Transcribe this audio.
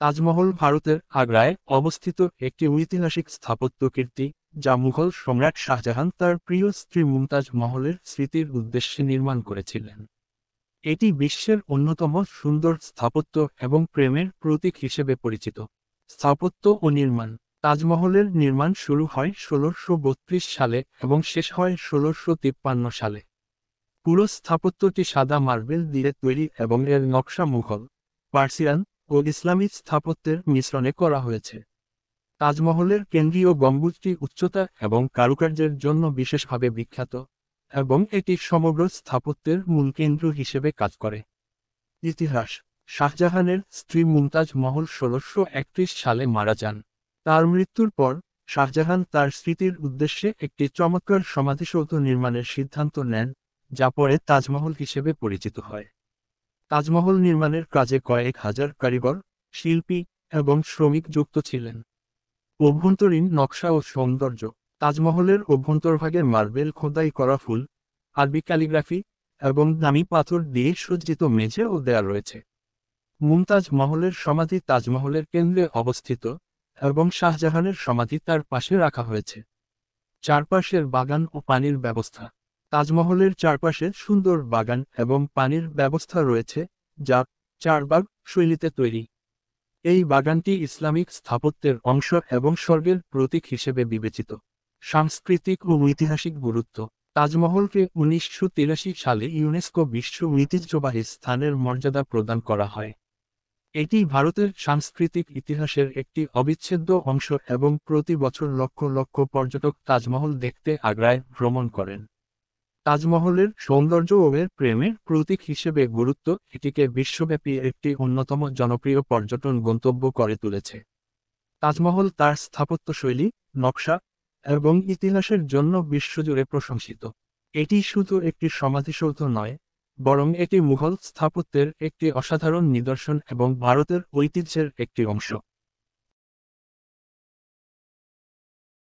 তাজমহল ভারতের আগ্রায় অবস্থিত একটি ঐতিহাসিক স্থাপত্য কীর্তি, যা মুঘল সম্রাট শাহজাহান তার প্রিয় স্ত্রী মুমতাজ মহলের স্মৃতির উদ্দেশ্যে নির্মাণ করেছিলেন। এটি বিশ্বের অন্যতম সুন্দর স্থাপত্য এবং প্রেমের প্রতীক হিসেবে পরিচিত। স্থাপত্য ও নির্মাণ। তাজমহলের নির্মাণ শুরু হয় ১৬৩২ সালে এবং শেষ হয় ১৬৫৩ সালে। পুরো স্থাপত্যটি সাদা মার্বেল দিয়ে তৈরি এবং এর নকশা মুঘল, পার্সিয়ান ও ইসলামী স্থাপত্যের মিশ্রণে করা হয়েছে। তাজমহলের কেন্দ্রীয় গম্বুজটি উচ্চতা এবং কারুকার্যের জন্য বিশেষভাবে বিখ্যাত, এবং এটি সমগ্র স্থাপত্যের মূল কেন্দ্র হিসেবে কাজ করে। ইতিহাস। শাহজাহানের স্ত্রী মুমতাজ মহল ১৬৩১ সালে মারা যান। তার মৃত্যুর পর শাহজাহান তার স্মৃতির উদ্দেশ্যে একটি চমৎকার সমাধিসৌধ নির্মাণের সিদ্ধান্ত নেন, যা পরে তাজমহল হিসেবে পরিচিত হয়। তাজমহল নির্মাণের কাজে কয়েক হাজার কারিগর, শিল্পী এবং শ্রমিক যুক্ত ছিলেন। অভ্যন্তরীণ নকশা ও সৌন্দর্য। তাজমহলের অভ্যন্তরভাগে মার্বেল খোদাই করা ফুল, আরবি ক্যালিগ্রাফি এবং দামি পাথর দিয়ে সজ্জিত মেঝে ও দেয়াল রয়েছে। মুমতাজ মহলের সমাধি তাজমহলের কেন্দ্রে অবস্থিত, এবং শাহজাহানের সমাধি তার পাশে রাখা হয়েছে। চারপাশের বাগান ও পানির ব্যবস্থা। তাজমহলের চারপাশে সুন্দর বাগান এবং পানির ব্যবস্থা রয়েছে, যা চারবাগ শৈলীতে তৈরি। এই বাগানটি ইসলামিক স্থাপত্যের অংশ এবং স্বর্গের প্রতীক হিসেবে বিবেচিত। সাংস্কৃতিক ও ঐতিহাসিক গুরুত্ব। তাজমহলকে ১৯৮৩ সালে ইউনেস্কো বিশ্ব ঐতিহ্যবাহী স্থানের মর্যাদা প্রদান করা হয়। এটি ভারতের সাংস্কৃতিক ইতিহাসের একটি অবিচ্ছেদ্য অংশ এবং প্রতি বছর লক্ষ লক্ষ পর্যটক তাজমহল দেখতে আগ্রায় ভ্রমণ করেন। তাজমহলের সৌন্দর্য ও এর প্রেমের প্রতীক হিসেবে গুরুত্ব এটিকে বিশ্বব্যাপী একটি অন্যতম জনপ্রিয় পর্যটন গন্তব্য করে তুলেছে। তাজমহল তার স্থাপত্যশৈলী, নকশা এবং ইতিহাসের জন্য বিশ্বজুড়ে প্রশংসিত। এটি শুধু একটি সমাধিসৌধ নয়, বরং এটি মুঘল স্থাপত্যের একটি অসাধারণ নিদর্শন এবং ভারতের ঐতিহ্যের একটি অংশ।